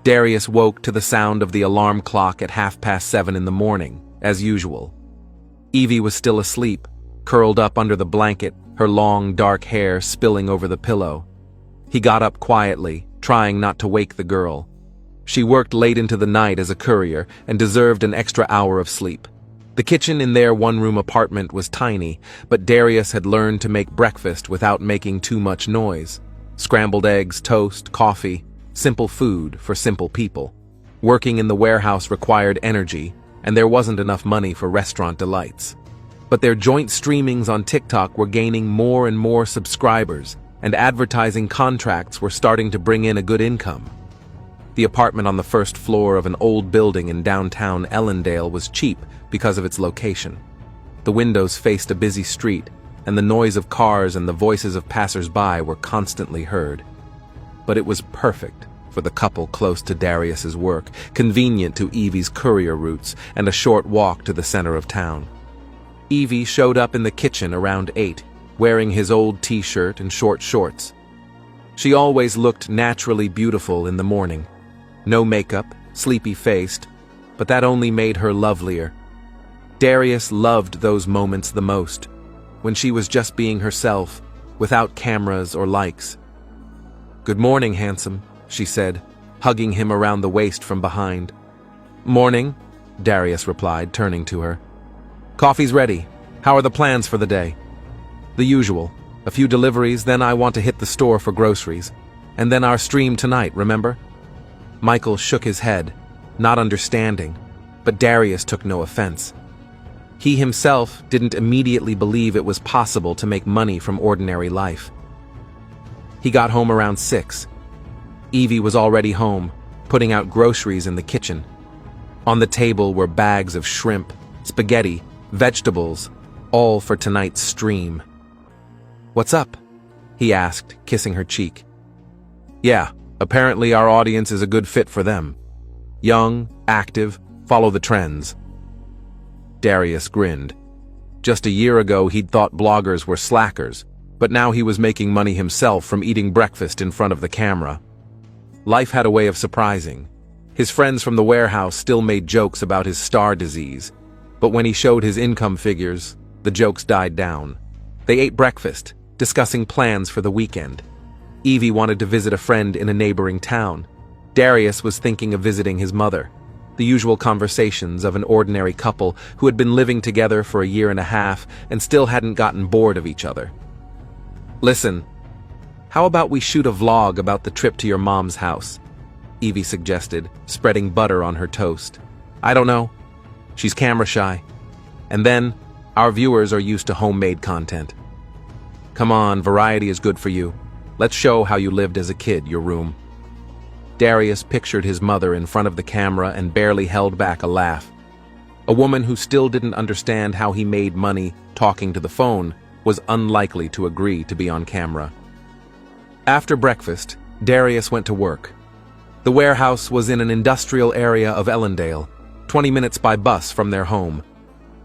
Darius woke to the sound of the alarm clock at 7:30 in the morning, as usual. Evie was still asleep, curled up under the blanket, her long, dark hair spilling over the pillow. He got up quietly, trying not to wake the girl. She worked late into the night as a courier and deserved an extra hour of sleep. The kitchen in their one-room apartment was tiny, but Darius had learned to make breakfast without making too much noise. Scrambled eggs, toast, coffee, simple food for simple people. Working in the warehouse required energy, and there wasn't enough money for restaurant delights. But their joint streamings on TikTok were gaining more and more subscribers, and advertising contracts were starting to bring in a good income. The apartment on the first floor of an old building in downtown Ellendale was cheap because of its location. The windows faced a busy street, and the noise of cars and the voices of passers-by were constantly heard. But it was perfect for the couple close to Darius's work, convenient to Evie's courier routes, and a short walk to the center of town. Evie showed up in the kitchen around 8, wearing his old t-shirt and short shorts. She always looked naturally beautiful in the morning. No makeup, sleepy-faced, but that only made her lovelier. Darius loved those moments the most, when she was just being herself, without cameras or likes. "Good morning, handsome," she said, hugging him around the waist from behind. "Morning," Darius replied, turning to her. "Coffee's ready. How are the plans for the day?" "The usual. A few deliveries, then I want to hit the store for groceries. And then our stream tonight, remember?" Michael shook his head, not understanding, but Darius took no offense. He himself didn't immediately believe it was possible to make money from ordinary life. He got home around 6. Evie was already home, putting out groceries in the kitchen. On the table were bags of shrimp, spaghetti, vegetables, all for tonight's stream. "What's up?" he asked, kissing her cheek. "Yeah, apparently our audience is a good fit for them. Young, active, follow the trends." Darius grinned. Just a year ago he'd thought bloggers were slackers, but now he was making money himself from eating breakfast in front of the camera. Life had a way of surprising. His friends from the warehouse still made jokes about his star disease, but when he showed his income figures, the jokes died down. They ate breakfast, discussing plans for the weekend. Evie wanted to visit a friend in a neighboring town. Darius was thinking of visiting his mother. The usual conversations of an ordinary couple who had been living together for a year and a half and still hadn't gotten bored of each other. "Listen, how about we shoot a vlog about the trip to your mom's house?" Evie suggested, spreading butter on her toast. "I don't know. She's camera shy. And then, our viewers are used to homemade content. Come on, variety is good for you. Let's show how you lived as a kid, your room." Darius pictured his mother in front of the camera and barely held back a laugh. A woman who still didn't understand how he made money talking to the phone was unlikely to agree to be on camera. After breakfast, Darius went to work. The warehouse was in an industrial area of Ellendale, 20 minutes by bus from their home.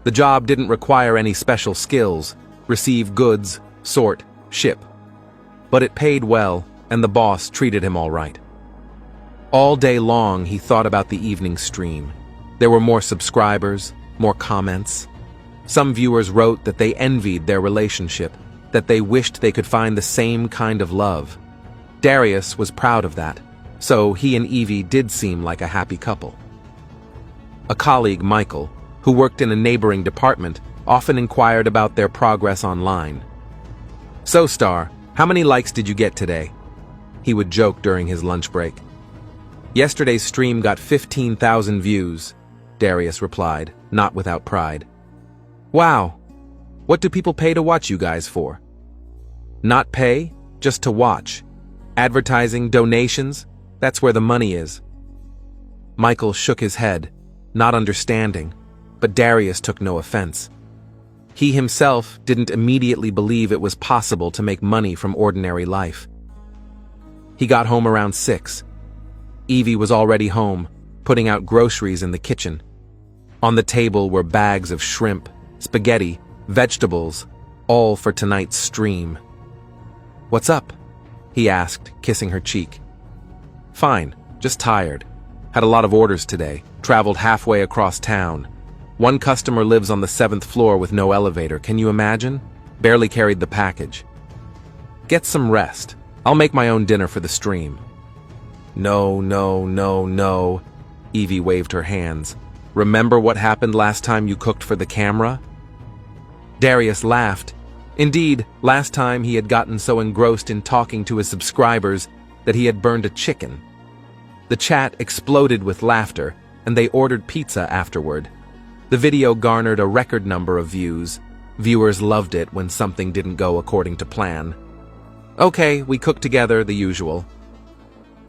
The job didn't require any special skills: receive goods, sort, ship. But it paid well, and the boss treated him all right. All day long he thought about the evening stream. There were more subscribers, more comments. Some viewers wrote that they envied their relationship, that they wished they could find the same kind of love. Darius was proud of that, so he and Evie did seem like a happy couple. A colleague, Michael, who worked in a neighboring department, often inquired about their progress online. "So, Star, how many likes did you get today?" He would joke during his lunch break. "Yesterday's stream got 15,000 views," Darius replied, not without pride. "Wow. What do people pay to watch you guys for?" "Not pay, just to watch. Advertising, donations, that's where the money is." Michael shook his head, not understanding, but Darius took no offense. He himself didn't immediately believe it was possible to make money from ordinary life. He got home around 6. Evie was already home, putting out groceries in the kitchen. On the table were bags of shrimp, spaghetti, vegetables, all for tonight's stream. "What's up?" he asked, kissing her cheek. "Fine. Just tired. Had a lot of orders today. Traveled halfway across town. One customer lives on the 7th floor with no elevator. Can you imagine? Barely carried the package. Get some rest. I'll make my own dinner for the stream. No, no, no, no. Evie waved her hands. Remember what happened last time you cooked for the camera? Darius laughed. Indeed, last time he had gotten so engrossed in talking to his subscribers that he had burned a chicken. The chat exploded with laughter, and they ordered pizza afterward. The video garnered a record number of views. Viewers loved it when something didn't go according to plan. Okay, we cooked together, the usual.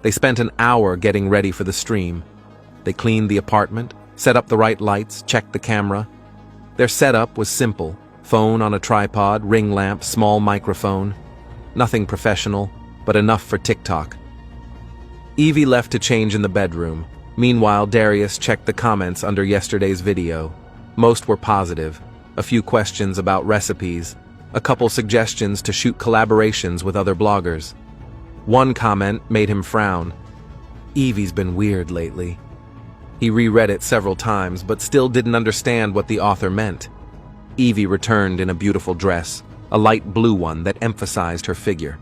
They spent an hour getting ready for the stream. They cleaned the apartment, set up the right lights, checked the camera. Their setup was simple. Phone on a tripod, ring lamp, small microphone. Nothing professional, but enough for TikTok. Evie left to change in the bedroom. Meanwhile, Darius checked the comments under yesterday's video. Most were positive. A few questions about recipes. A couple suggestions to shoot collaborations with other bloggers. One comment made him frown. Evie's been weird lately. He reread it several times, but still didn't understand what the author meant. Evie returned in a beautiful dress, a light blue one that emphasized her figure.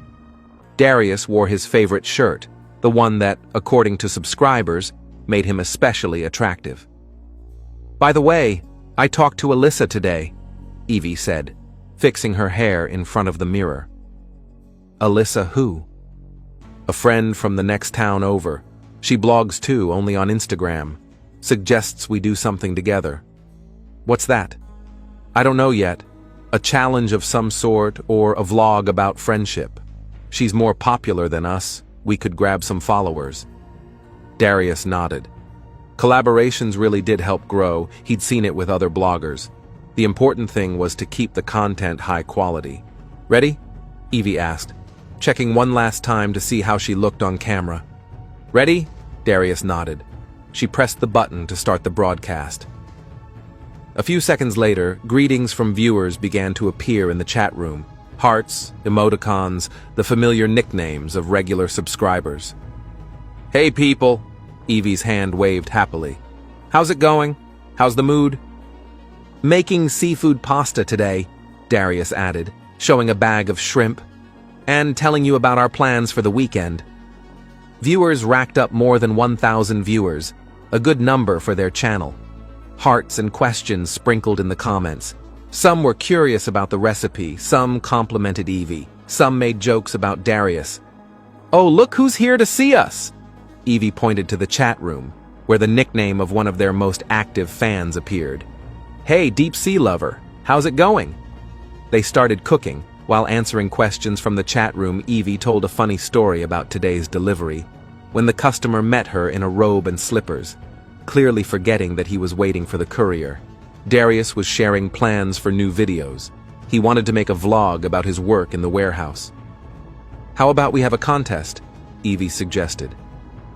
Darius wore his favorite shirt, the one that, according to subscribers, made him especially attractive. By the way, I talked to Alyssa today, Evie said, fixing her hair in front of the mirror. Alyssa who? A friend from the next town over. She blogs too, only on Instagram. Suggests we do something together. What's that? I don't know yet. A challenge of some sort or a vlog about friendship. She's more popular than us. We could grab some followers. Darius nodded. Collaborations really did help grow. He'd seen it with other bloggers. The important thing was to keep the content high quality. Ready? Evie asked, checking one last time to see how she looked on camera. Ready? Darius nodded. She pressed the button to start the broadcast. A few seconds later, greetings from viewers began to appear in the chat room. Hearts, emoticons, the familiar nicknames of regular subscribers. Hey people, Evie's hand waved happily. How's it going? How's the mood? Making seafood pasta today, Darius added, showing a bag of shrimp, and telling you about our plans for the weekend. Viewers racked up more than 1,000 viewers, a good number for their channel. Hearts and questions sprinkled in the comments. Some were curious about the recipe, some complimented Evie, some made jokes about Darius. Oh, look who's here to see us! Evie pointed to the chat room, where the nickname of one of their most active fans appeared. Hey, deep sea lover, how's it going? They started cooking. While answering questions from the chat room, Evie told a funny story about today's delivery, when the customer met her in a robe and slippers, clearly forgetting that he was waiting for the courier. Darius was sharing plans for new videos. He wanted to make a vlog about his work in the warehouse. How about we have a contest? Evie suggested.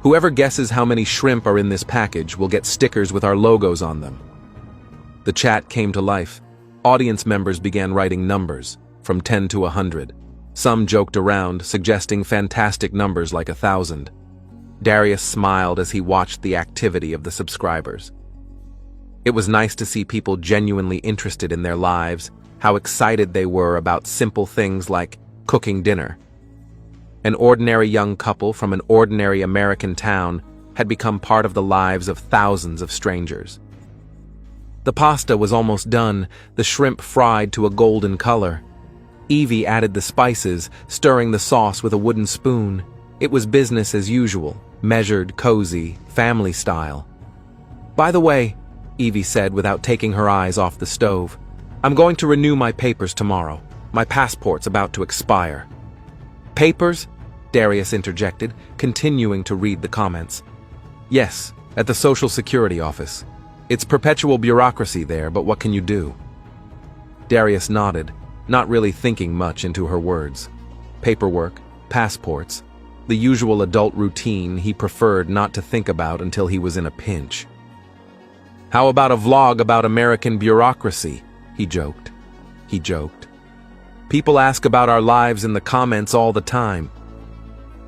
Whoever guesses how many shrimp are in this package will get stickers with our logos on them. The chat came to life. Audience members began writing numbers, from 10 to 100. Some joked around, suggesting fantastic numbers like 1,000. Darius smiled as he watched the activity of the subscribers. It was nice to see people genuinely interested in their lives, how excited they were about simple things like cooking dinner. An ordinary young couple from an ordinary American town had become part of the lives of thousands of strangers. The pasta was almost done, the shrimp fried to a golden color. Evie added the spices, stirring the sauce with a wooden spoon. It was business as usual, measured, cozy, family style. By the way, Evie said without taking her eyes off the stove, I'm going to renew my papers tomorrow. My passport's about to expire. Papers? Darius interjected, continuing to read the comments. Yes, at the Social Security office. It's perpetual bureaucracy there, but what can you do? Darius nodded, not really thinking much into her words. Paperwork, passports, the usual adult routine he preferred not to think about until he was in a pinch. How about a vlog about American bureaucracy? He joked. People ask about our lives in the comments all the time.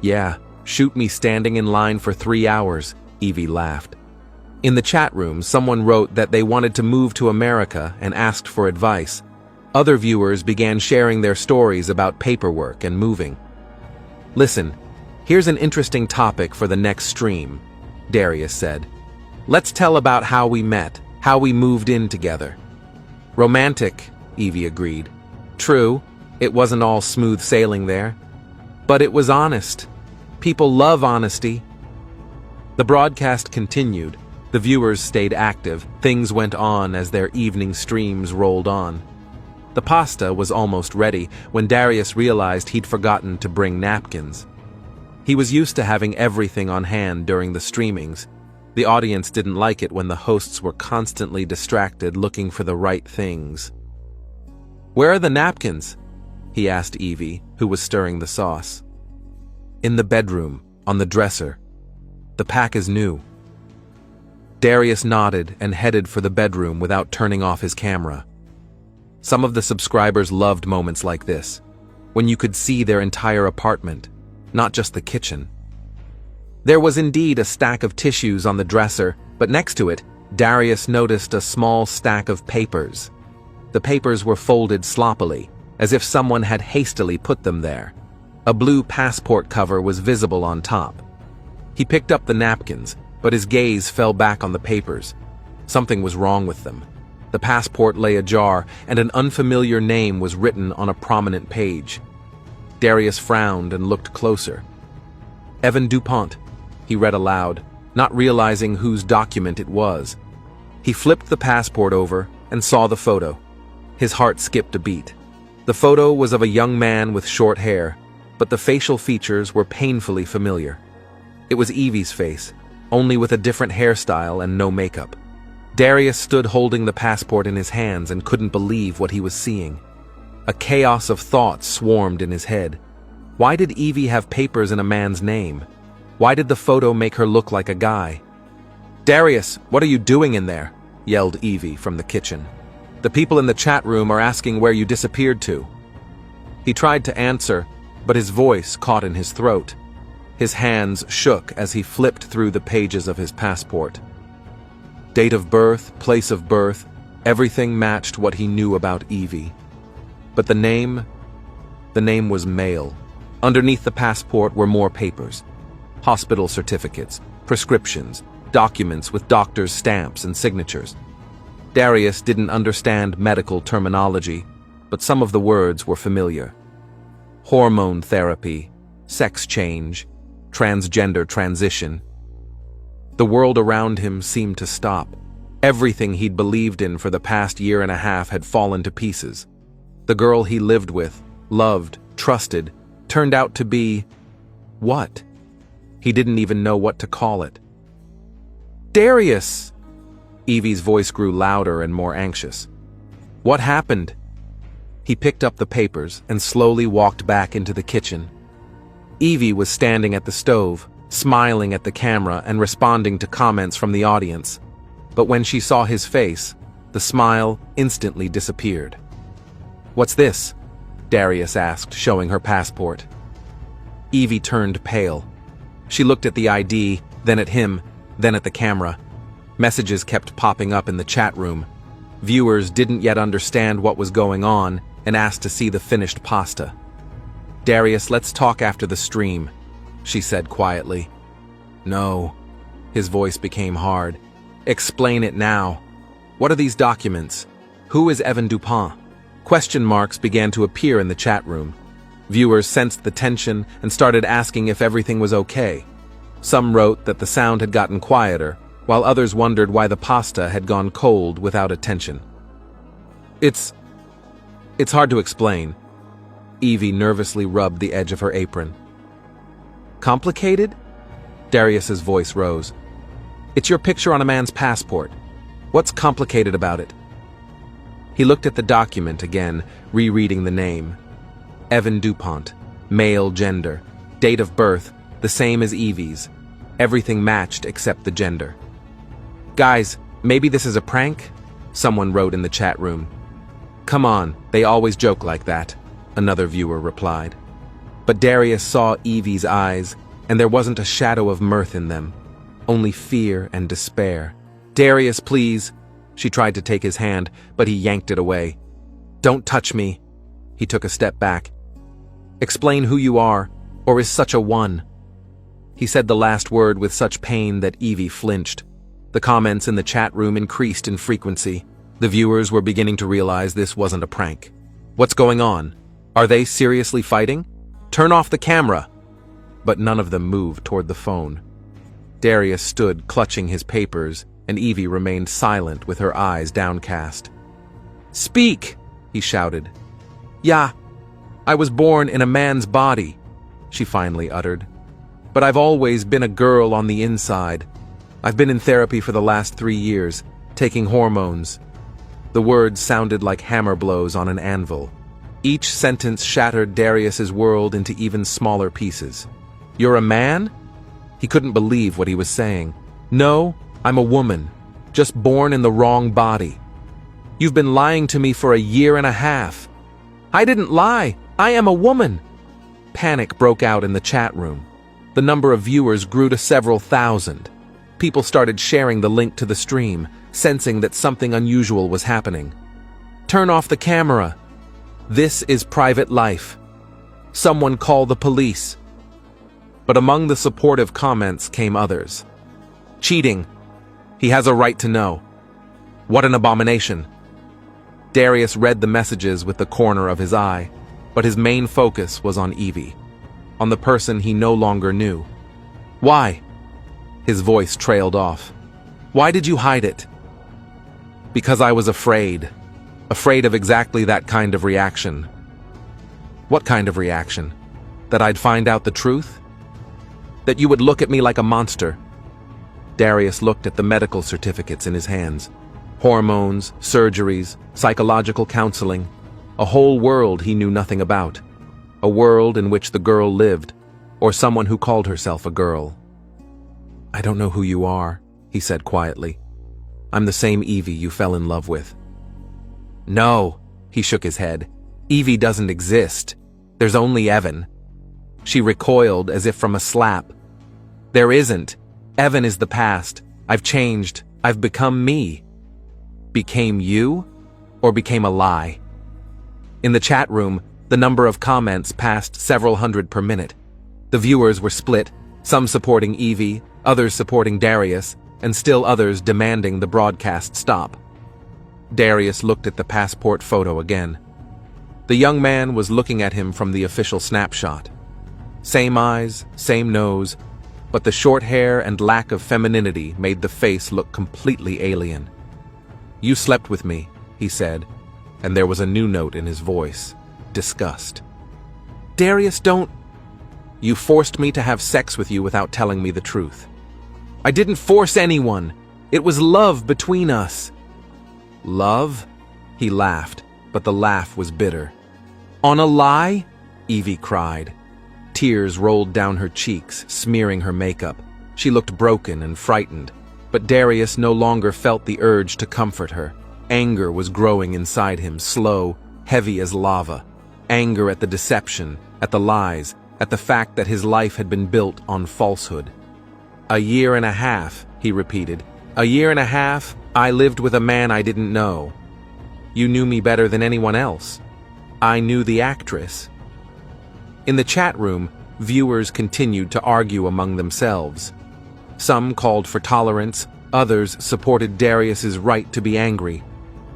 Yeah, Shoot me standing in line for 3 hours, Evie laughed. In the chat room, someone wrote that they wanted to move to America and asked for advice. Other viewers began sharing their stories about paperwork and moving. Listen, here's an interesting topic for the next stream, Darius said. Let's tell about how we met, how we moved in together. Romantic, Evie agreed. True, it wasn't all smooth sailing there. But it was honest. People love honesty. The broadcast continued. The viewers stayed active. Things went on as their evening streams rolled on. The pasta was almost ready when Darius realized he'd forgotten to bring napkins. He was used to having everything on hand during the streamings. The audience didn't like it when the hosts were constantly distracted looking for the right things. "Where are the napkins?" he asked Evie, who was stirring the sauce. "In the bedroom, on the dresser. The pack is new." Darius nodded and headed for the bedroom without turning off his camera. Some of the subscribers loved moments like this, when you could see their entire apartment, not just the kitchen. There was indeed a stack of tissues on the dresser, but next to it, Darius noticed a small stack of papers. The papers were folded sloppily, as if someone had hastily put them there. A blue passport cover was visible on top. He picked up the napkins, but his gaze fell back on the papers. Something was wrong with them. The passport lay ajar, and an unfamiliar name was written on a prominent page. Darius frowned and looked closer. "Evan DuPont," he read aloud, not realizing whose document it was. He flipped the passport over and saw the photo. His heart skipped a beat. The photo was of a young man with short hair, but the facial features were painfully familiar. It was Evie's face, only with a different hairstyle and no makeup. Darius stood holding the passport in his hands and couldn't believe what he was seeing. A chaos of thoughts swarmed in his head. Why did Evie have papers in a man's name? Why did the photo make her look like a guy? "Darius, what are you doing in there?" yelled Evie from the kitchen. "The people in the chat room are asking where you disappeared to." He tried to answer, but his voice caught in his throat. His hands shook as he flipped through the pages of his passport. Date of birth, place of birth, everything matched what he knew about Evie. But the name was male. Underneath the passport were more papers. Hospital certificates, prescriptions, documents with doctors' stamps and signatures. Darius didn't understand medical terminology, but some of the words were familiar. Hormone therapy, sex change, transgender transition. The world around him seemed to stop. Everything he'd believed in for the past year and a half had fallen to pieces. The girl he lived with, loved, trusted, turned out to be... what? He didn't even know what to call it. "Darius!" Evie's voice grew louder and more anxious. "What happened?" He picked up the papers and slowly walked back into the kitchen. Evie was standing at the stove, smiling at the camera and responding to comments from the audience. But when she saw his face, the smile instantly disappeared. "What's this?" Darius asked, showing her passport. Evie turned pale. She looked at the ID, then at him, then at the camera. Messages kept popping up in the chat room. Viewers didn't yet understand what was going on and asked to see the finished pasta. "Darius, let's talk after the stream," she said quietly. "No." His voice became hard. "Explain it now. What are these documents? Who is Evan DuPont?" Question marks began to appear in the chat room. Viewers sensed the tension and started asking if everything was okay. Some wrote that the sound had gotten quieter, while others wondered why the pasta had gone cold without attention. It's hard to explain." Evie nervously rubbed the edge of her apron. "Complicated?" Darius's voice rose. "It's your picture on a man's passport. What's complicated about it?" He looked at the document again, rereading the name. Evan DuPont, male gender, date of birth, the same as Evie's. Everything matched except the gender. "Guys, maybe this is a prank?" someone wrote in the chat room. "Come on, they always joke like that," another viewer replied. But Darius saw Evie's eyes, and there wasn't a shadow of mirth in them, only fear and despair. "Darius, please." She tried to take his hand, but he yanked it away. "Don't touch me." He took a step back. "Explain who you are, or is such a one?" He said the last word with such pain that Evie flinched. The comments in the chat room increased in frequency. The viewers were beginning to realize this wasn't a prank. "What's going on? Are they seriously fighting? Turn off the camera!" But none of them moved toward the phone. Darius stood clutching his papers, and Evie remained silent with her eyes downcast. "Speak!" he shouted. "Yeah, I was born in a man's body," she finally uttered. "But I've always been a girl on the inside. I've been in therapy for the last 3 years, taking hormones." The words sounded like hammer blows on an anvil. Each sentence shattered Darius's world into even smaller pieces. "You're a man?" He couldn't believe what he was saying. "No, I'm a woman, just born in the wrong body. You've been lying to me for a year and a half." "I didn't lie. I am a woman." Panic broke out in the chat room. The number of viewers grew to several thousand. People started sharing the link to the stream, sensing that something unusual was happening. "Turn off the camera. This is private life. Someone call the police." But among the supportive comments came others. "Cheating. He has a right to know. What an abomination." Darius read the messages with the corner of his eye, but his main focus was on Evie, on the person he no longer knew. "Why?" His voice trailed off. "Why did you hide it?" "Because I was afraid. Afraid of exactly that kind of reaction." "What kind of reaction? That I'd find out the truth? That you would look at me like a monster?" Darius looked at the medical certificates in his hands. Hormones, surgeries, psychological counseling. A whole world he knew nothing about. A world in which the girl lived, or someone who called herself a girl. "I don't know who you are," he said quietly. "I'm the same Evie you fell in love with." "No," he shook his head. "Evie doesn't exist. There's only Evan." She recoiled as if from a slap. "There isn't. Evan is the past. I've changed. I've become me." "Became you? Or became a lie?" In the chat room, the number of comments passed several hundred per minute. The viewers were split, some supporting Evie, others supporting Darius, and still others demanding the broadcast stop. Darius looked at the passport photo again. The young man was looking at him from the official snapshot. Same eyes, same nose, but the short hair and lack of femininity made the face look completely alien. "You slept with me," he said, and there was a new note in his voice, disgust. "Darius, don't—" "You forced me to have sex with you without telling me the truth." "I didn't force anyone. It was love between us." "Love?" He laughed, but the laugh was bitter. "On a lie?" Evie cried. Tears rolled down her cheeks, smearing her makeup. She looked broken and frightened, but Darius no longer felt the urge to comfort her. Anger was growing inside him, slow, heavy as lava. Anger at the deception, at the lies, at the fact that his life had been built on falsehood. "A year and a half," he repeated. "A year and a half, I lived with a man I didn't know. You knew me better than anyone else. I knew the actress." In the chat room, viewers continued to argue among themselves. Some called for tolerance, others supported Darius's right to be angry.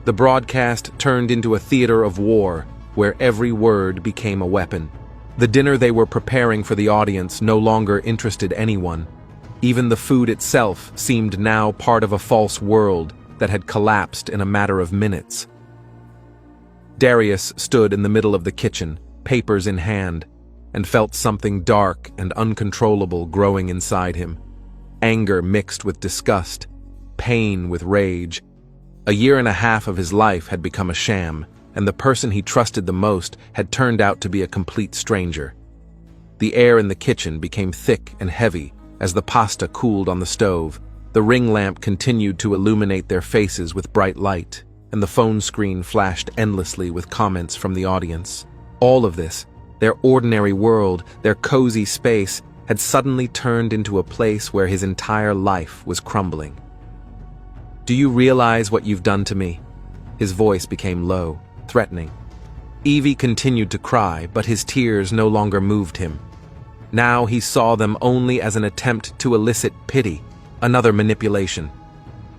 The broadcast turned into a theater of war, where every word became a weapon. The dinner they were preparing for the audience no longer interested anyone. Even the food itself seemed now part of a false world that had collapsed in a matter of minutes. Darius stood in the middle of the kitchen, papers in hand, and felt something dark and uncontrollable growing inside him. Anger mixed with disgust, pain with rage. A year and a half of his life had become a sham, and the person he trusted the most had turned out to be a complete stranger. The air in the kitchen became thick and heavy as the pasta cooled on the stove. The ring lamp continued to illuminate their faces with bright light, and the phone screen flashed endlessly with comments from the audience. All of this, their ordinary world, their cozy space, had suddenly turned into a place where his entire life was crumbling. "Do you realize what you've done to me?" His voice became low, threatening. Evie continued to cry, but his tears no longer moved him. Now he saw them only as an attempt to elicit pity, another manipulation.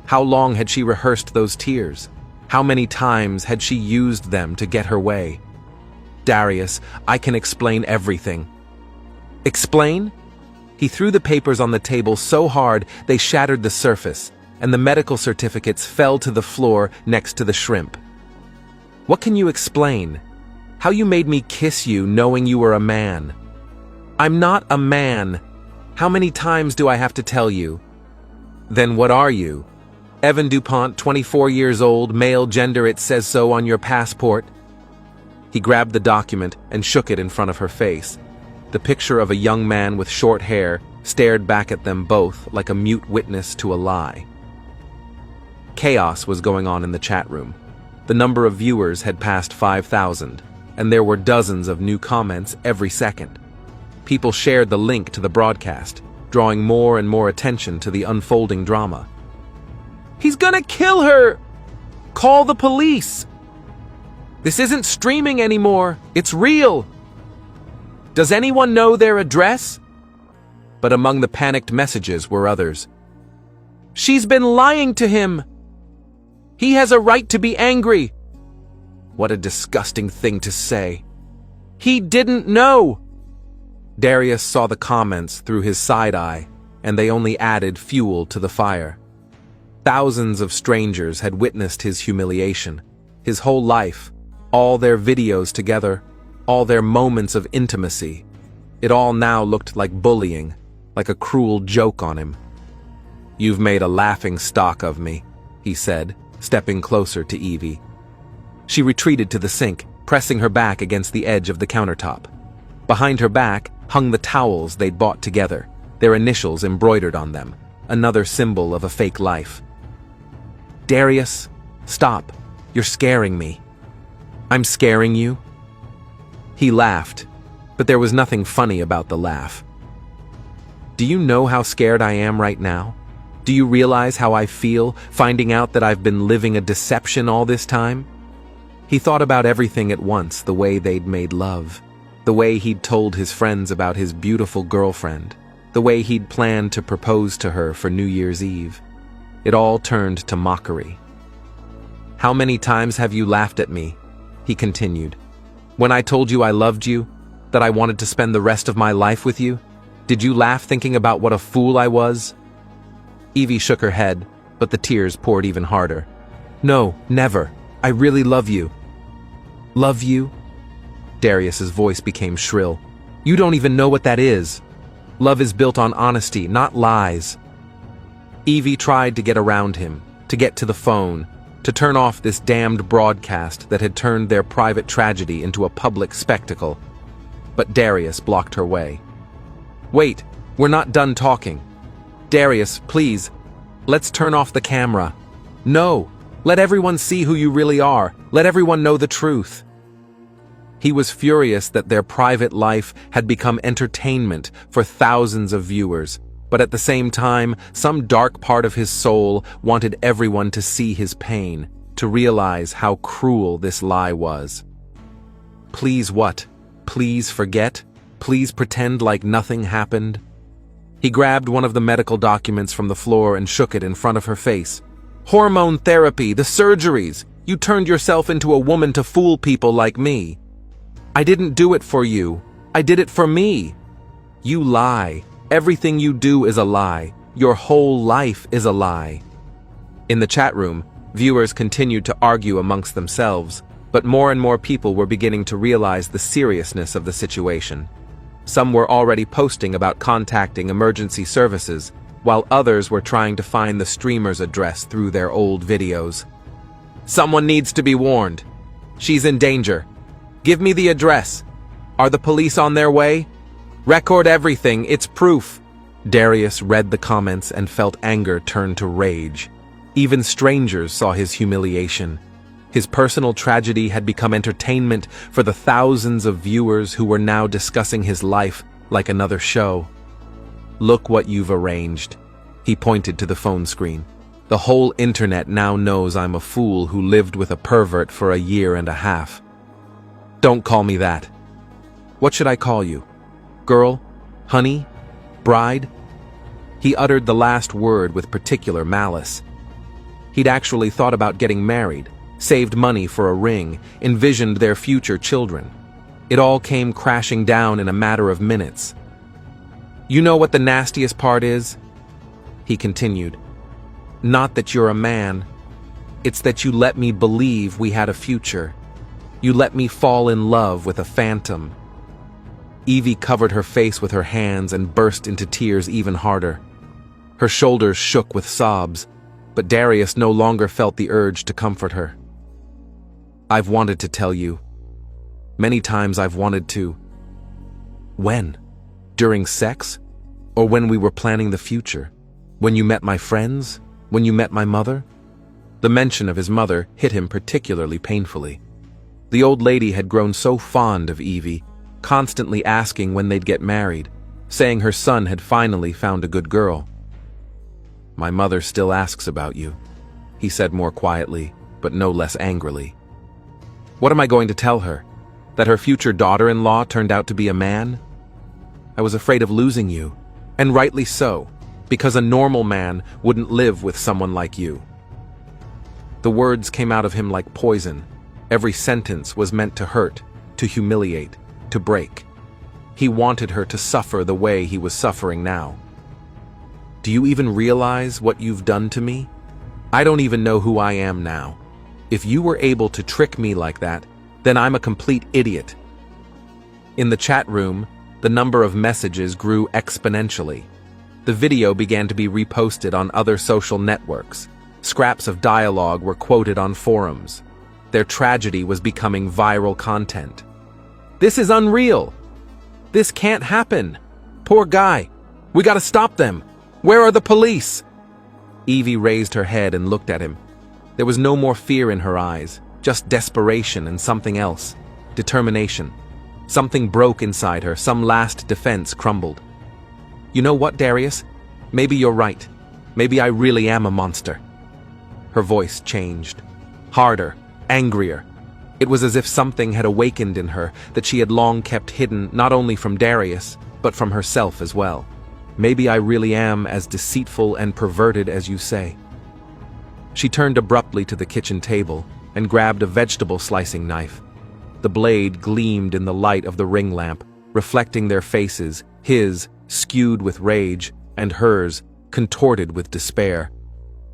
How long had she rehearsed those tears? How many times had she used them to get her way? "Darius, I can explain everything." "Explain?" He threw the papers on the table so hard they shattered the surface, and the medical certificates fell to the floor next to the shrimp. "What can you explain? How you made me kiss you knowing you were a man?" "I'm not a man. How many times do I have to tell you?" "Then what are you?" "Evan DuPont, 24 years old, male, gender, it says so on your passport." He grabbed the document and shook it in front of her face. The picture of a young man with short hair stared back at them both like a mute witness to a lie. Chaos was going on in the chat room. The number of viewers had passed 5,000, and there were dozens of new comments every second. People shared the link to the broadcast, drawing more and more attention to the unfolding drama. "He's gonna kill her! Call the police! This isn't streaming anymore, it's real! Does anyone know their address?" But among the panicked messages were others. "She's been lying to him! He has a right to be angry!" What a disgusting thing to say. "He didn't know!" Darius saw the comments through his side eye, and they only added fuel to the fire. Thousands of strangers had witnessed his humiliation, his whole life, all their videos together, all their moments of intimacy. It all now looked like bullying, like a cruel joke on him. "You've made a laughing stock of me," he said, stepping closer to Evie. She retreated to the sink, pressing her back against the edge of the countertop. Behind her back hung the towels they'd bought together, their initials embroidered on them, another symbol of a fake life. "Darius, stop. You're scaring me." "I'm scaring you?" He laughed, but there was nothing funny about the laugh. "Do you know how scared I am right now? Do you realize how I feel, finding out that I've been living a deception all this time?" He thought about everything at once, the way they'd made love, the way he'd told his friends about his beautiful girlfriend, the way he'd planned to propose to her for New Year's Eve. It all turned to mockery. "How many times have you laughed at me?" he continued. "When I told you I loved you, that I wanted to spend the rest of my life with you, did you laugh thinking about what a fool I was?" Evie shook her head, but the tears poured even harder. "No, never. I really love you." "Love you?" Darius's voice became shrill. "You don't even know what that is. Love is built on honesty, not lies." Evie tried to get around him, to get to the phone, to turn off this damned broadcast that had turned their private tragedy into a public spectacle. But Darius blocked her way. "Wait, we're not done talking. Darius, please, let's turn off the camera. No, let everyone see who you really are. Let everyone know the truth." He was furious that their private life had become entertainment for thousands of viewers, but at the same time, some dark part of his soul wanted everyone to see his pain, to realize how cruel this lie was. Please what? Please forget? Please pretend like nothing happened? He grabbed one of the medical documents from the floor and shook it in front of her face. "Hormone therapy, the surgeries! You turned yourself into a woman to fool people like me. I didn't do it for you. I did it for me. You lie. Everything you do is a lie. Your whole life is a lie." In the chat room, viewers continued to argue amongst themselves, but more and more people were beginning to realize the seriousness of the situation. Some were already posting about contacting emergency services, while others were trying to find the streamer's address through their old videos. "Someone needs to be warned. She's in danger. Give me the address. Are the police on their way? Record everything, it's proof." Darius read the comments and felt anger turn to rage. Even strangers saw his humiliation. His personal tragedy had become entertainment for the thousands of viewers who were now discussing his life like another show. Look what you've arranged." He pointed to the phone screen. "The whole internet now knows I'm a fool who lived with a pervert for a year and a half." "Don't call me that. What should I call you? Girl? Honey? Bride?" He uttered the last word with particular malice. He'd actually thought about getting married, saved money for a ring, envisioned their future children. It all came crashing down in a matter of minutes. "You know what the nastiest part is?" He continued. "Not that you're a man. It's that you let me believe we had a future. You let me fall in love with a phantom." Evie covered her face with her hands and burst into tears even harder. Her shoulders shook with sobs, but Darius no longer felt the urge to comfort her. "I've wanted to tell you. Many times I've wanted to." "When? During sex? Or when we were planning the future? When you met my friends? When you met my mother?" The mention of his mother hit him particularly painfully. The old lady had grown so fond of Evie, constantly asking when they'd get married, saying her son had finally found a good girl. "My mother still asks about you," he said more quietly, but no less angrily. "What am I going to tell her? That her future daughter-in-law turned out to be a man? I was afraid of losing you, and rightly so, because a normal man wouldn't live with someone like you." The words came out of him like poison. Every sentence was meant to hurt, to humiliate, to break. He wanted her to suffer the way he was suffering now. "Do you even realize what you've done to me? I don't even know who I am now. If you were able to trick me like that, then I'm a complete idiot." In the chat room, the number of messages grew exponentially. The video began to be reposted on other social networks. Scraps of dialogue were quoted on forums. Their tragedy was becoming viral content. "This is unreal. This can't happen. Poor guy. We gotta stop them. Where are the police?" Evie raised her head and looked at him. There was no more fear in her eyes, just desperation and something else. Determination. Something broke inside her, some last defense crumbled. "You know what, Darius? Maybe you're right. Maybe I really am a monster." Her voice changed. Harder, angrier. It was as if something had awakened in her that she had long kept hidden not only from Darius, but from herself as well. "Maybe I really am as deceitful and perverted as you say." She turned abruptly to the kitchen table and grabbed a vegetable slicing knife. The blade gleamed in the light of the ring lamp, reflecting their faces, his, skewed with rage, and hers, contorted with despair.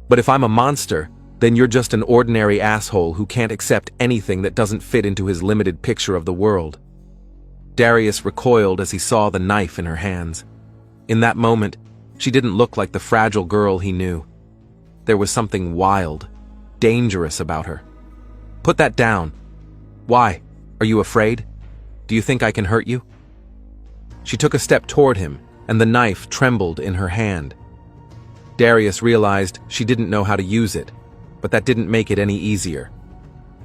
"But if I'm a monster, then you're just an ordinary asshole who can't accept anything that doesn't fit into his limited picture of the world." Darius recoiled as he saw the knife in her hands. In that moment, she didn't look like the fragile girl he knew. There was something wild, dangerous about her. "Put that down." "Why? Are you afraid? Do you think I can hurt you?" She took a step toward him, and the knife trembled in her hand. Darius realized she didn't know how to use it, but that didn't make it any easier.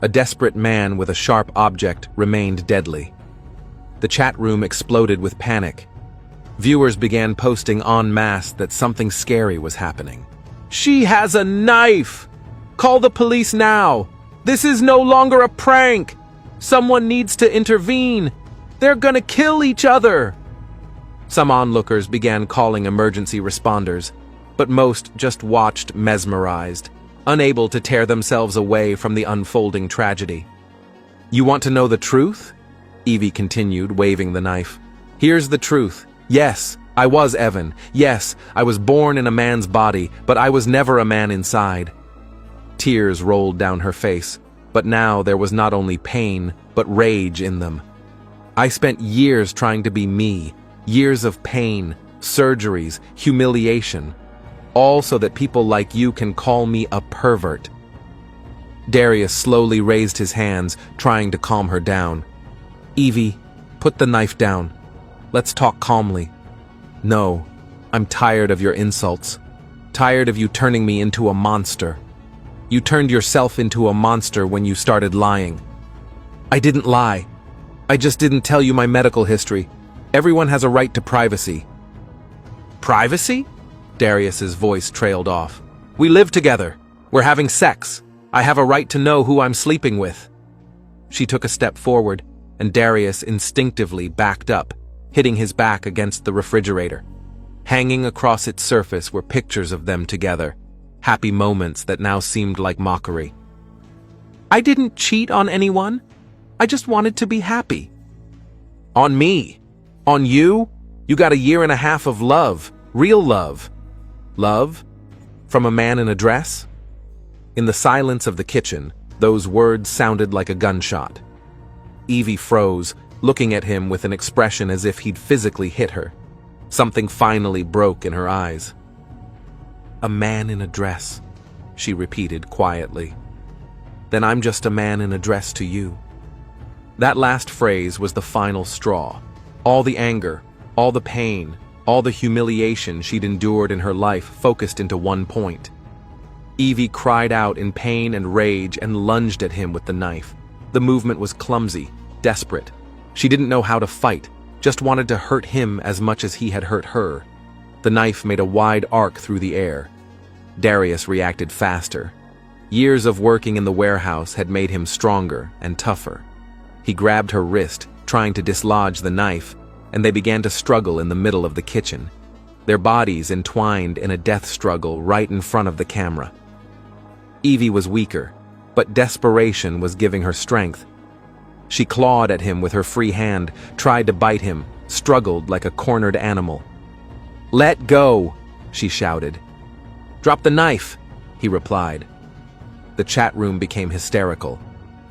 A desperate man with a sharp object remained deadly. The chat room exploded with panic. Viewers began posting en masse that something scary was happening. "She has a knife! Call the police now! This is no longer a prank! Someone needs to intervene! They're gonna kill each other!" Some onlookers began calling emergency responders, but most just watched mesmerized, unable to tear themselves away from the unfolding tragedy. "You want to know the truth?" Evie continued, waving the knife. "Here's the truth. Yes, I was Evan. Yes, I was born in a man's body, but I was never a man inside." Tears rolled down her face, but now there was not only pain, but rage in them. "I spent years trying to be me, years of pain, surgeries, humiliation, all so that people like you can call me a pervert." Darius slowly raised his hands, trying to calm her down. "Evie, put the knife down. Let's talk calmly. No, I'm tired of your insults. Tired of you turning me into a monster. You turned yourself into a monster when you started lying." "I didn't lie. I just didn't tell you my medical history. Everyone has a right to privacy." Privacy? Darius's voice trailed off. We live together. We're having sex. I have a right to know who I'm sleeping with. She took a step forward, and Darius instinctively backed up, hitting his back against the refrigerator. Hanging across its surface were pictures of them together, happy moments that now seemed like mockery. I didn't cheat on anyone. I just wanted to be happy. On me? On you? You got 1.5 years of love, real love. Love? From a man in a dress? In the silence of the kitchen, those words sounded like a gunshot. Evie froze, looking at him with an expression as if he'd physically hit her. Something finally broke in her eyes. A man in a dress, she repeated quietly. Then I'm just a man in a dress to you. That last phrase was the final straw. All the anger, all the pain, all the humiliation she'd endured in her life focused into one point. Evie cried out in pain and rage and lunged at him with the knife. The movement was clumsy, desperate. She didn't know how to fight, just wanted to hurt him as much as he had hurt her. The knife made a wide arc through the air. Darius reacted faster. Years of working in the warehouse had made him stronger and tougher. He grabbed her wrist, trying to dislodge the knife, and they began to struggle in the middle of the kitchen, their bodies entwined in a death struggle right in front of the camera. Evie was weaker, but desperation was giving her strength. She clawed at him with her free hand, tried to bite him, struggled like a cornered animal. "Let go!" she shouted. "Drop the knife!" he replied. The chat room became hysterical.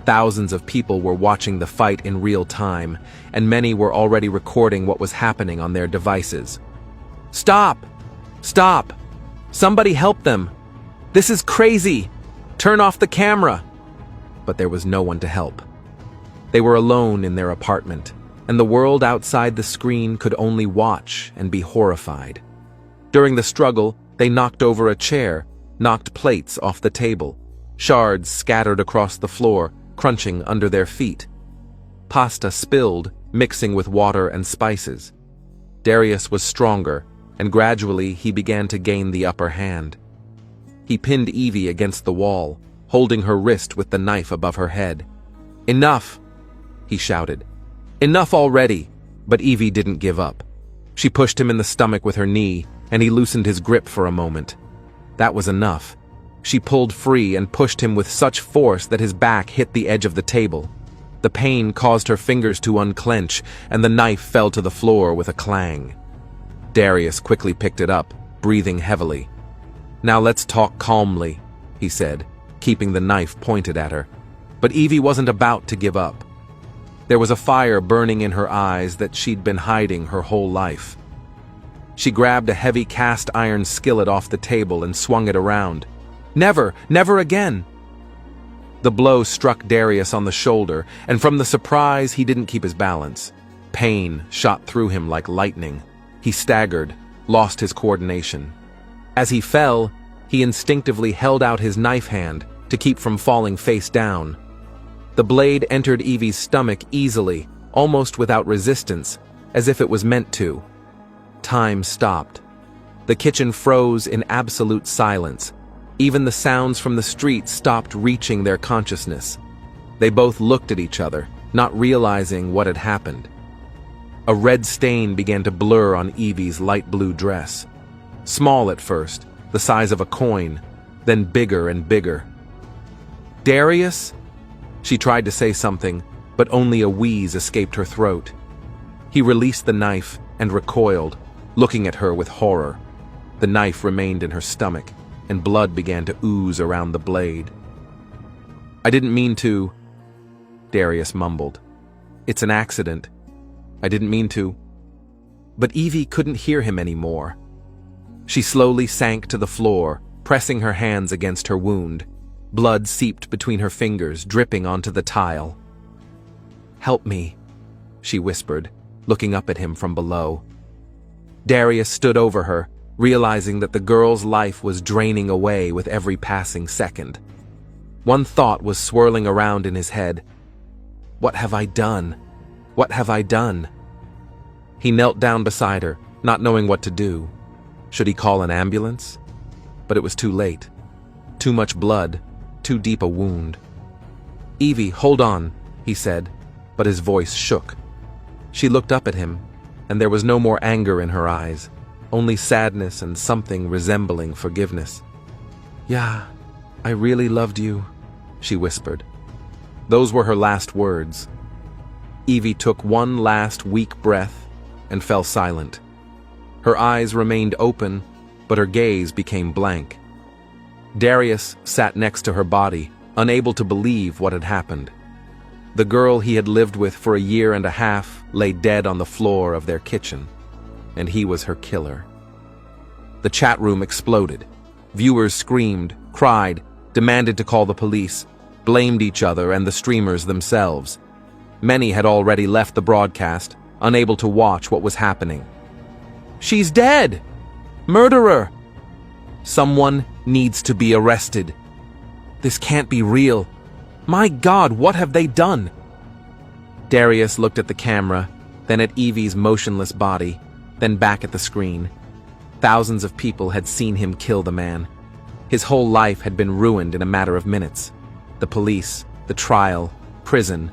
Thousands of people were watching the fight in real time, and many were already recording what was happening on their devices. "Stop! Stop! Somebody help them! This is crazy! Turn off the camera!" But there was no one to help. They were alone in their apartment, and the world outside the screen could only watch and be horrified. During the struggle, they knocked over a chair, knocked plates off the table. Shards scattered across the floor, crunching under their feet. Pasta spilled, mixing with water and spices. Darius was stronger, and gradually he began to gain the upper hand. He pinned Evie against the wall, holding her wrist with the knife above her head. "Enough!" he shouted. "Enough already!" But Evie didn't give up. She pushed him in the stomach with her knee, and he loosened his grip for a moment. That was enough. She pulled free and pushed him with such force that his back hit the edge of the table. The pain caused her fingers to unclench, and the knife fell to the floor with a clang. Darius quickly picked it up, breathing heavily. "Now let's talk calmly," he said, keeping the knife pointed at her. But Evie wasn't about to give up. There was a fire burning in her eyes that she'd been hiding her whole life. She grabbed a heavy cast iron skillet off the table and swung it around. "Never, never again!" The blow struck Darius on the shoulder, and from the surprise he didn't keep his balance. Pain shot through him like lightning. He staggered, lost his coordination. As he fell, he instinctively held out his knife hand to keep from falling face down. The blade entered Evie's stomach easily, almost without resistance, as if it was meant to. Time stopped. The kitchen froze in absolute silence. Even the sounds from the street stopped reaching their consciousness. They both looked at each other, not realizing what had happened. A red stain began to blur on Evie's light blue dress. Small at first, the size of a coin, then bigger and bigger. "Darius?" She tried to say something, but only a wheeze escaped her throat. He released the knife and recoiled, looking at her with horror. The knife remained in her stomach, and blood began to ooze around the blade. "I didn't mean to," Darius mumbled. "It's an accident. I didn't mean to." But Evie couldn't hear him anymore. She slowly sank to the floor, pressing her hands against her wound. Blood seeped between her fingers, dripping onto the tile. "Help me," she whispered, looking up at him from below. Darius stood over her, realizing that the girl's life was draining away with every passing second. One thought was swirling around in his head. What have I done? What have I done? He knelt down beside her, not knowing what to do. Should he call an ambulance? But it was too late. Too much blood, too deep a wound. "Evie, hold on," he said, but his voice shook. She looked up at him, and there was no more anger in her eyes, only sadness and something resembling forgiveness. "Yeah, I really loved you," she whispered. Those were her last words. Evie took one last weak breath and fell silent. Her eyes remained open, but her gaze became blank. Darius sat next to her body, unable to believe what had happened. The girl he had lived with for a year and a half lay dead on the floor of their kitchen, and he was her killer. The chat room exploded. Viewers screamed, cried, demanded to call the police, blamed each other and the streamers themselves. Many had already left the broadcast, unable to watch what was happening. "She's dead! Murderer! Someone needs to be arrested. This can't be real. My God, what have they done?" Darius looked at the camera, then at Evie's motionless body, then back at the screen. Thousands of people had seen him kill the man. His whole life had been ruined in a matter of minutes. The police, the trial, prison,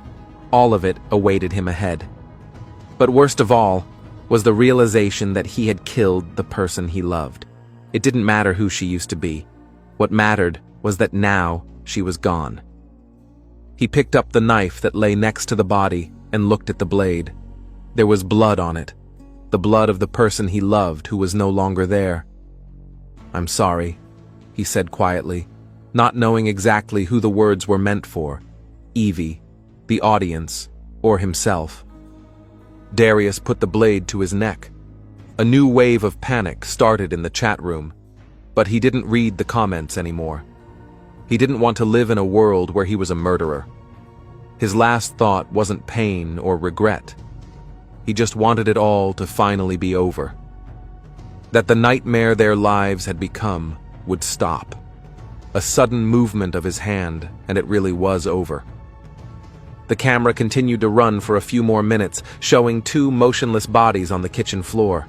all of it awaited him ahead. But worst of all was the realization that he had killed the person he loved. It didn't matter who she used to be. What mattered was that now she was gone. He picked up the knife that lay next to the body and looked at the blade. There was blood on it, the blood of the person he loved who was no longer there. "I'm sorry," he said quietly, not knowing exactly who the words were meant for, Evie, the audience, or himself. Darius put the blade to his neck. A new wave of panic started in the chat room, but he didn't read the comments anymore. He didn't want to live in a world where he was a murderer. His last thought wasn't pain or regret. He just wanted it all to finally be over. That the nightmare their lives had become would stop. A sudden movement of his hand, and it really was over. The camera continued to run for a few more minutes, showing two motionless bodies on the kitchen floor.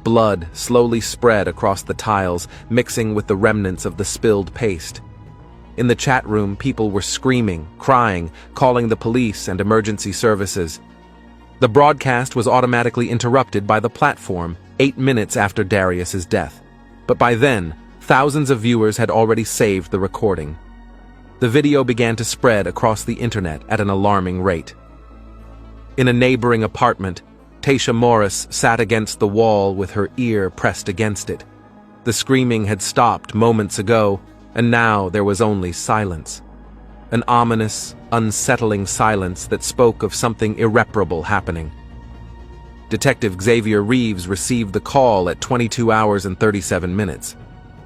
Blood slowly spread across the tiles, mixing with the remnants of the spilled paste. In the chat room, people were screaming, crying, calling the police and emergency services. The broadcast was automatically interrupted by the platform 8 minutes after Darius's death. But by then, thousands of viewers had already saved the recording. The video began to spread across the internet at an alarming rate. In a neighboring apartment, Tasha Morris sat against the wall with her ear pressed against it. The screaming had stopped moments ago, and now there was only silence. An ominous, unsettling silence that spoke of something irreparable happening. Detective Xavier Reeves received the call at 22 hours and 37 minutes.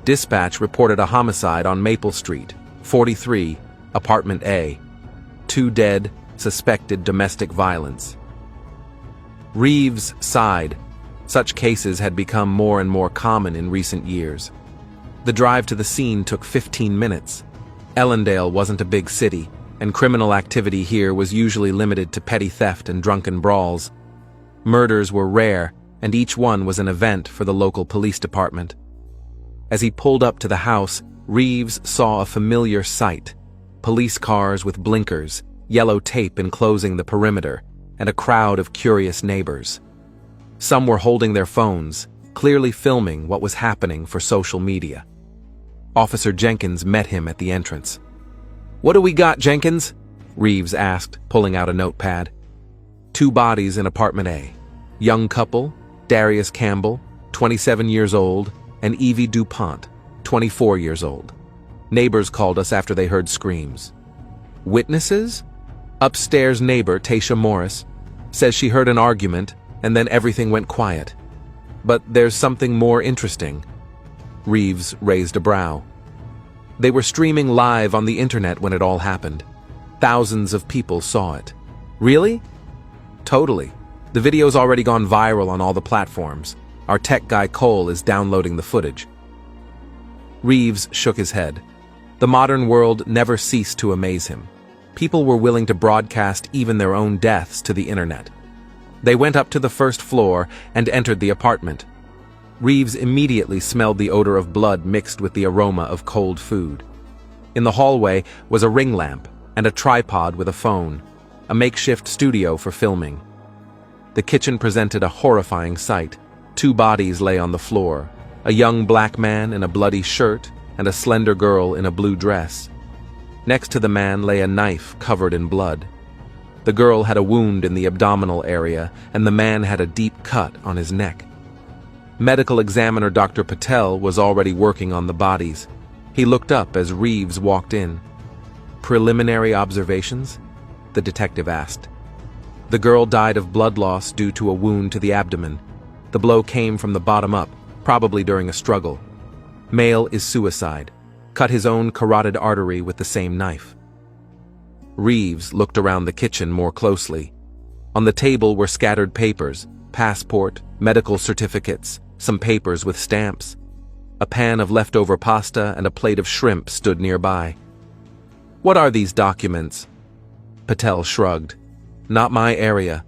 Dispatch reported a homicide on Maple Street, 43, Apartment A. 2 dead, suspected domestic violence. Reeves sighed. Such cases had become more and more common in recent years. The drive to the scene took 15 minutes. Ellendale wasn't a big city, and criminal activity here was usually limited to petty theft and drunken brawls. Murders were rare, and each one was an event for the local police department. As he pulled up to the house, Reeves saw a familiar sight: police cars with blinkers, yellow tape enclosing the perimeter, and a crowd of curious neighbors. Some were holding their phones, clearly filming what was happening for social media. Officer Jenkins met him at the entrance. "What do we got, Jenkins?" Reeves asked, pulling out a notepad. 2 bodies in Apartment A. Young couple, Darius Campbell, 27 years old, and Evie DuPont, 24 years old. Neighbors called us after they heard screams. Witnesses? Upstairs neighbor Tasha Morris says she heard an argument and then everything went quiet. But there's something more interesting. Reeves raised a brow. They were streaming live on the internet when it all happened. Thousands of people saw it. Really? Totally. The video's already gone viral on all the platforms. Our tech guy Cole is downloading the footage. Reeves shook his head. The modern world never ceased to amaze him. People were willing to broadcast even their own deaths to the internet. They went up to the first floor and entered the apartment. Reeves immediately smelled the odor of blood mixed with the aroma of cold food. In the hallway was a ring lamp and a tripod with a phone, a makeshift studio for filming. The kitchen presented a horrifying sight. 2 bodies lay on the floor, a young black man in a bloody shirt and a slender girl in a blue dress. Next to the man lay a knife covered in blood. The girl had a wound in the abdominal area, and the man had a deep cut on his neck. Medical examiner Dr. Patel was already working on the bodies. He looked up as Reeves walked in. "Preliminary observations?" the detective asked. The girl died of blood loss due to a wound to the abdomen. The blow came from the bottom up, probably during a struggle. Male is suicide. Cut his own carotid artery with the same knife. Reeves looked around the kitchen more closely. On the table were scattered papers, passport, medical certificates, some papers with stamps. A pan of leftover pasta and a plate of shrimp stood nearby. "What are these documents?" Patel shrugged. "Not my area.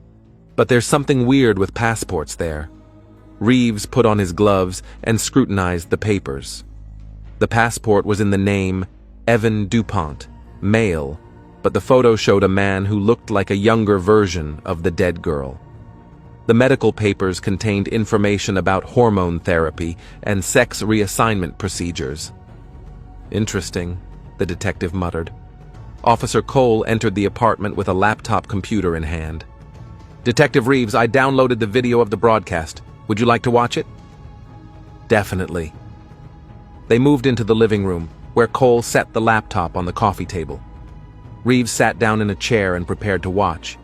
But there's something weird with passports there." Reeves put on his gloves and scrutinized the papers. The passport was in the name Evan DuPont, male, but the photo showed a man who looked like a younger version of the dead girl. The medical papers contained information about hormone therapy and sex reassignment procedures. "Interesting," the detective muttered. Officer Cole entered the apartment with a laptop computer in hand. "Detective Reeves, I downloaded the video of the broadcast. Would you like to watch it?" "Definitely." They moved into the living room, where Cole set the laptop on the coffee table. Reeves sat down in a chair and prepared to watch.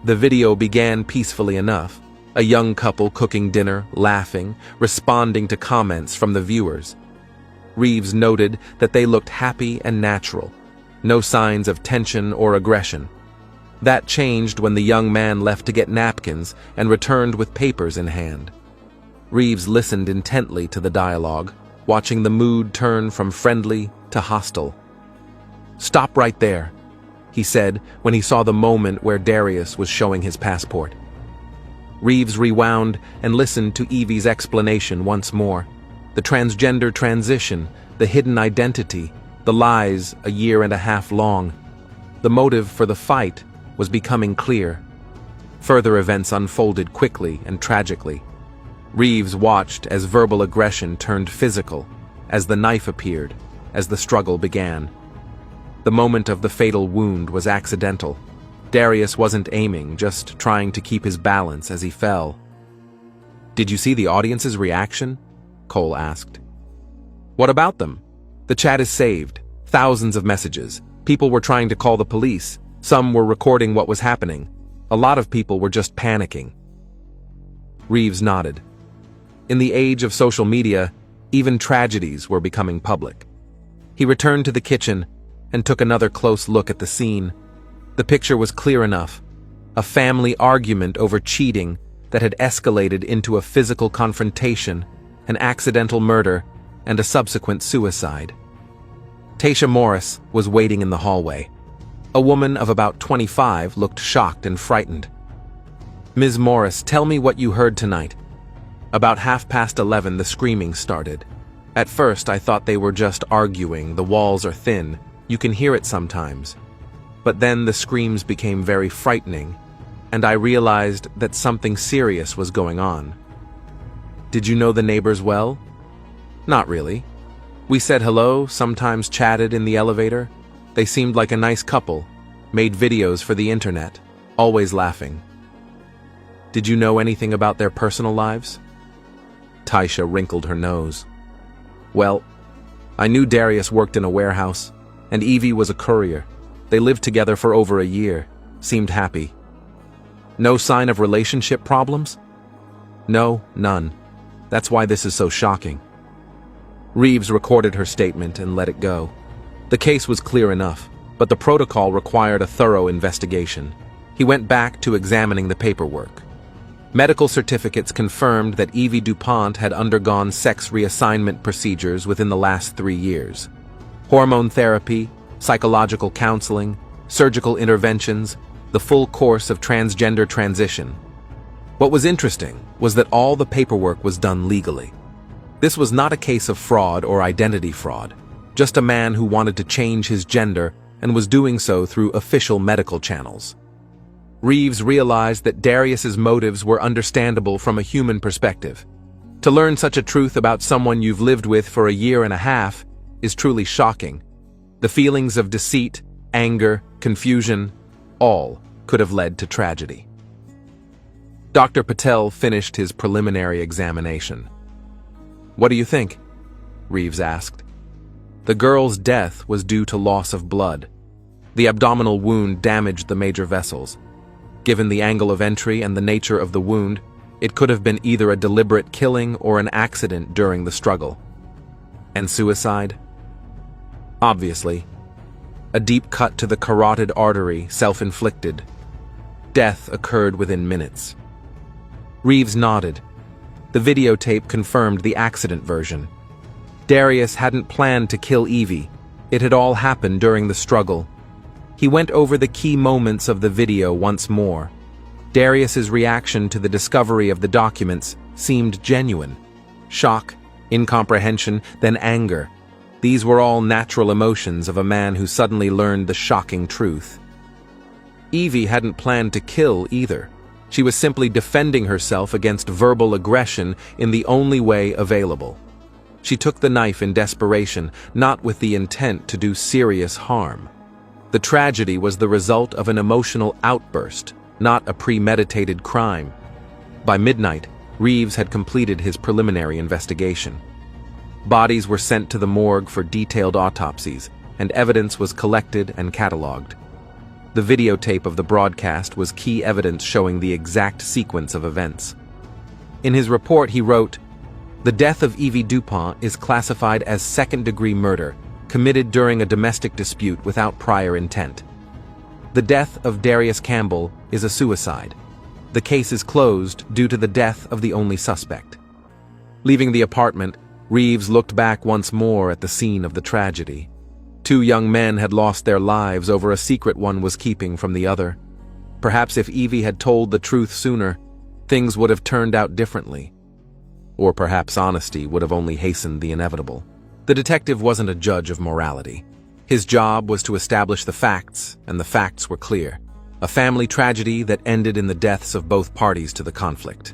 The video began peacefully enough, a young couple cooking dinner, laughing, responding to comments from the viewers. Reeves noted that they looked happy and natural, no signs of tension or aggression. That changed when the young man left to get napkins and returned with papers in hand. Reeves listened intently to the dialogue, watching the mood turn from friendly to hostile. "Stop right there," he said when he saw the moment where Darius was showing his passport. Reeves rewound and listened to Evie's explanation once more. The transgender transition, the hidden identity, the lies a year and a half long. The motive for the fight was becoming clear. Further events unfolded quickly and tragically. Reeves watched as verbal aggression turned physical, as the knife appeared, as the struggle began. The moment of the fatal wound was accidental. Darius wasn't aiming, just trying to keep his balance as he fell. "Did you see the audience's reaction?" Cole asked. "What about them? The chat is saved. Thousands of messages. People were trying to call the police. Some were recording what was happening. A lot of people were just panicking." Reeves nodded. In the age of social media, even tragedies were becoming public. He returned to the kitchen and took another close look at the scene. The picture was clear enough. A family argument over cheating that had escalated into a physical confrontation, an accidental murder, and a subsequent suicide. Tasha Morris was waiting in the hallway. A woman of about 25 looked shocked and frightened. "Ms. Morris, tell me what you heard tonight." About 11:30, the screaming started. At first, I thought they were just arguing. The walls are thin. You can hear it sometimes. But then the screams became very frightening, and I realized that something serious was going on. "Did you know the neighbors well?" "Not really. We said hello, sometimes chatted in the elevator. They seemed like a nice couple, made videos for the internet, always laughing." "Did you know anything about their personal lives?" Tasha wrinkled her nose. "Well, I knew Darius worked in a warehouse, and Evie was a courier. They lived together for over a year, seemed happy." "No sign of relationship problems?" "No, none. That's why this is so shocking." Reeves recorded her statement and let it go. The case was clear enough, but the protocol required a thorough investigation. He went back to examining the paperwork. Medical certificates confirmed that Evie DuPont had undergone sex reassignment procedures within the last 3 years. Hormone therapy, psychological counseling, surgical interventions, the full course of transgender transition. What was interesting was that all the paperwork was done legally. This was not a case of fraud or identity fraud, just a man who wanted to change his gender and was doing so through official medical channels. Reeves realized that Darius's motives were understandable from a human perspective. To learn such a truth about someone you've lived with for a year and a half is truly shocking. The feelings of deceit, anger, confusion, all could have led to tragedy. Dr. Patel finished his preliminary examination. "What do you think?" Reeves asked. The girl's death was due to loss of blood. The abdominal wound damaged the major vessels. Given the angle of entry and the nature of the wound, it could have been either a deliberate killing or an accident during the struggle. And suicide? Obviously. A deep cut to the carotid artery, self-inflicted. Death occurred within minutes. Reeves nodded. The videotape confirmed the accident version. Darius hadn't planned to kill Evie. It had all happened during the struggle. He went over the key moments of the video once more. Darius's reaction to the discovery of the documents seemed genuine. Shock, incomprehension, then anger. These were all natural emotions of a man who suddenly learned the shocking truth. Evie hadn't planned to kill either. She was simply defending herself against verbal aggression in the only way available. She took the knife in desperation, not with the intent to do serious harm. The tragedy was the result of an emotional outburst, not a premeditated crime. By midnight, Reeves had completed his preliminary investigation. Bodies were sent to the morgue for detailed autopsies, and evidence was collected and catalogued. The videotape of the broadcast was key evidence showing the exact sequence of events. In his report, he wrote, "The death of Evie Dupont is classified as second-degree murder, committed during a domestic dispute without prior intent. The death of Darius Campbell is a suicide. The case is closed due to the death of the only suspect." Leaving the apartment, Reeves looked back once more at the scene of the tragedy. 2 young men had lost their lives over a secret one was keeping from the other. Perhaps if Evie had told the truth sooner, things would have turned out differently. Or perhaps honesty would have only hastened the inevitable. The detective wasn't a judge of morality. His job was to establish the facts, and the facts were clear. A family tragedy that ended in the deaths of both parties to the conflict.